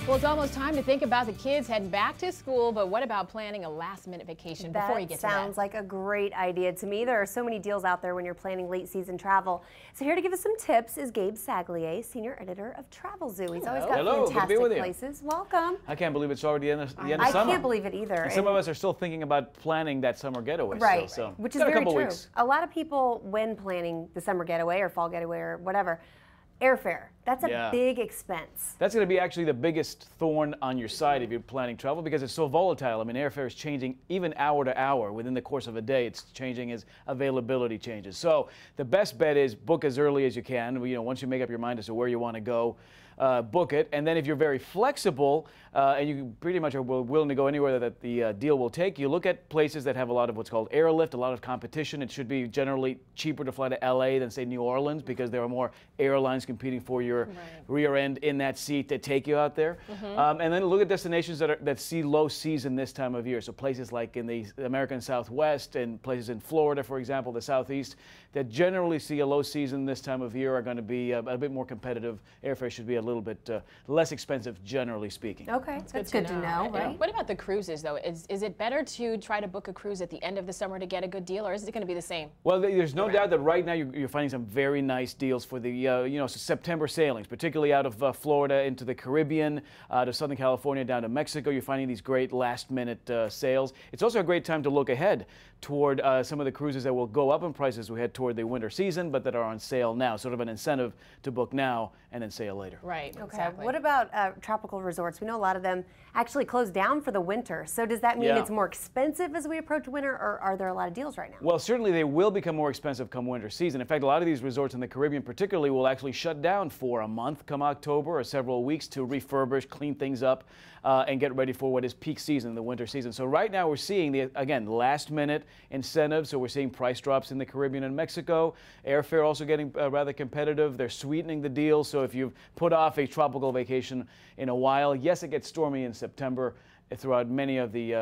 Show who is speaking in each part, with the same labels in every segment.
Speaker 1: Well, it's almost time to think about the kids heading back to school, but what about planning a last-minute vacation before you get to that?
Speaker 2: Sounds like a great idea to me. There are so many deals out there when you're planning late-season travel. So here to give us some tips is Gabe Saglie, senior editor of Travel Zoo. He's always got fantastic places. Welcome.
Speaker 3: I can't believe it's already the end of summer.
Speaker 2: I can't believe it either.
Speaker 3: And some of us are still thinking about planning that summer getaway.
Speaker 2: Right,
Speaker 3: so
Speaker 2: which is very true.
Speaker 3: Weeks.
Speaker 2: A lot of people, when planning the summer getaway or fall getaway or whatever, airfare, that's a big expense.
Speaker 3: That's going to be actually the biggest thorn on your side if you're planning travel because it's so volatile. I mean, airfare is changing even hour to hour within the course of a day. It's changing as availability changes. So the best bet is book as early as you can. You know, once you make up your mind as to where you want to go, book it. And then if you're very flexible and you pretty much are willing to go anywhere that the deal will take you, look at places that have a lot of what's called airlift, a lot of competition. It should be generally cheaper to fly to LA than say New Orleans because there are more airlines competing for your rear end in that seat to take you out there. And then look at destinations that see low season this time of year. So places like in the American Southwest and places in Florida, for example, the Southeast, that generally see a low season this time of year are going to be a bit more competitive. Airfare should be a little bit less expensive, generally speaking.
Speaker 2: Okay, that's good to know, right?
Speaker 1: What about the cruises, though? Is it better to try to book a cruise at the end of the summer to get a good deal, or is it going to be the same?
Speaker 3: Well, there's no doubt that right now you're finding some very nice deals for the September sailings, particularly out of Florida into the Caribbean, to Southern California, down to Mexico. You're finding these great last-minute sales. It's also a great time to look ahead toward some of the cruises that will go up in prices as we head toward the winter season, but that are on sale now. Sort of an incentive to book now and then sail later.
Speaker 1: Right,
Speaker 2: okay.
Speaker 1: Exactly.
Speaker 2: What about tropical resorts? We know a lot of them actually close down for the winter. So does that mean it's more expensive as we approach winter, or are there a lot of deals right now?
Speaker 3: Well, certainly they will become more expensive come winter season. In fact, a lot of these resorts in the Caribbean particularly will actually shut down for a month come October or several weeks to refurbish, clean things up, and get ready for what is peak season, the winter season. So right now we're seeing, again, last-minute incentives. So we're seeing price drops in the Caribbean and Mexico. Airfare also getting rather competitive. They're sweetening the deal. So if you've put off a tropical vacation in a while, yes, it gets stormy in September throughout many of the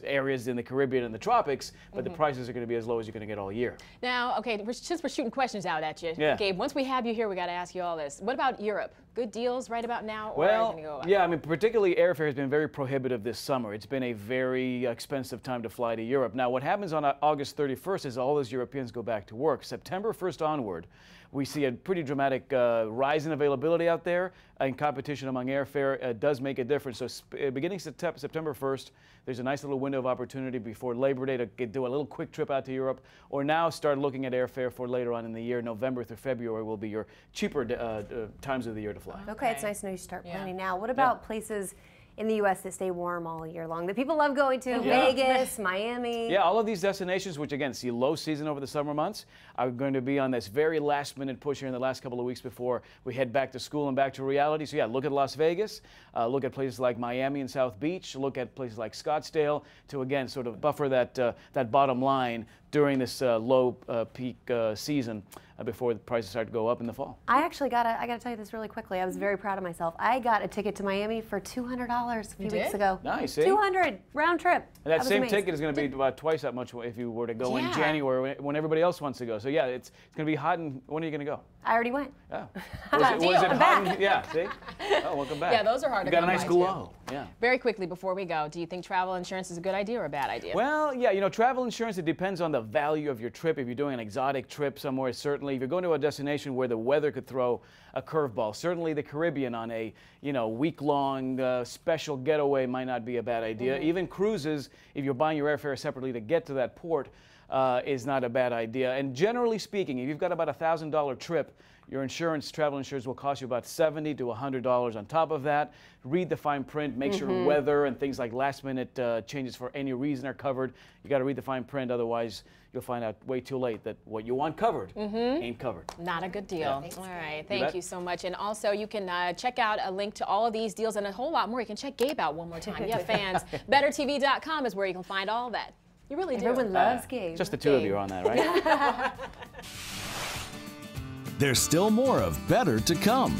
Speaker 3: areas in the Caribbean and the tropics, but the prices are going to be as low as you're going to get all year.
Speaker 1: Now, okay, since we're shooting questions out at you, Gabe, once we have you here, we got to ask you all this. What about Europe? Good deals right about now? Or
Speaker 3: well, yeah, I mean, particularly airfare has been very prohibitive this summer. It's been a very expensive time to fly to Europe. Now, what happens on August 31st is all those Europeans go back to work. September 1st onward, we see a pretty dramatic rise in availability out there, and competition among airfare does make a difference. So beginning September 1st, there's a nice little window of opportunity before Labor Day to do a little quick trip out to Europe, or now start looking at airfare for later on in the year. November through February will be your cheaper times of the year to fly.
Speaker 2: Okay, it's nice to know you start planning now. What about places in the U.S. that stay warm all year long that people love going to? Vegas, Miami.
Speaker 3: Yeah, all of these destinations, which again see low season over the summer months, are going to be on this very last-minute push here in the last couple of weeks before we head back to school and back to reality. So yeah, look at Las Vegas, look at places like Miami and South Beach, look at places like Scottsdale to again sort of buffer that bottom line during this low peak season before the prices start to go up in the fall.
Speaker 2: I actually I gotta tell you this really quickly. I was very proud of myself. I got a ticket to Miami for $200 a few weeks ago.
Speaker 3: Nice,
Speaker 2: $200 round trip.
Speaker 3: And that same ticket is going to be about twice that much if you were to go in January when everybody else wants to go. So yeah, it's going to be hot. And when are you going to go?
Speaker 2: I already went.
Speaker 3: Oh. Was it hot? Yeah, see? Oh, welcome back.
Speaker 1: Yeah, those are hard to come by.
Speaker 3: You got a nice glow. Yeah.
Speaker 1: Very quickly before we go, do you think travel insurance is a good idea or a bad idea?
Speaker 3: Well, yeah, you know, travel insurance, it depends on the value of your trip. If you're doing an exotic trip somewhere, certainly. If you're going to a destination where the weather could throw a curveball, certainly the Caribbean on a week-long special getaway might not be a bad idea. Even cruises, if you're buying your airfare separately to get to that port, is not a bad idea. And generally speaking, if you've got about a $1,000 trip, your travel insurance will cost you about $70 to $100 on top of that. Read the fine print, make sure weather and things like last-minute changes for any reason are covered. You got to read the fine print, otherwise you'll find out way too late that what you want covered ain't covered.
Speaker 1: Not a good deal. All right, thank you so much. And also, you can check out a link to all of these deals and a whole lot more. You can check Gabe out one more time. You have fans. BetterTV.com is where you can find all that. You really do.
Speaker 2: Everyone loves Gabe.
Speaker 3: Just the two of you are on that, right?
Speaker 4: There's still more of Better to come.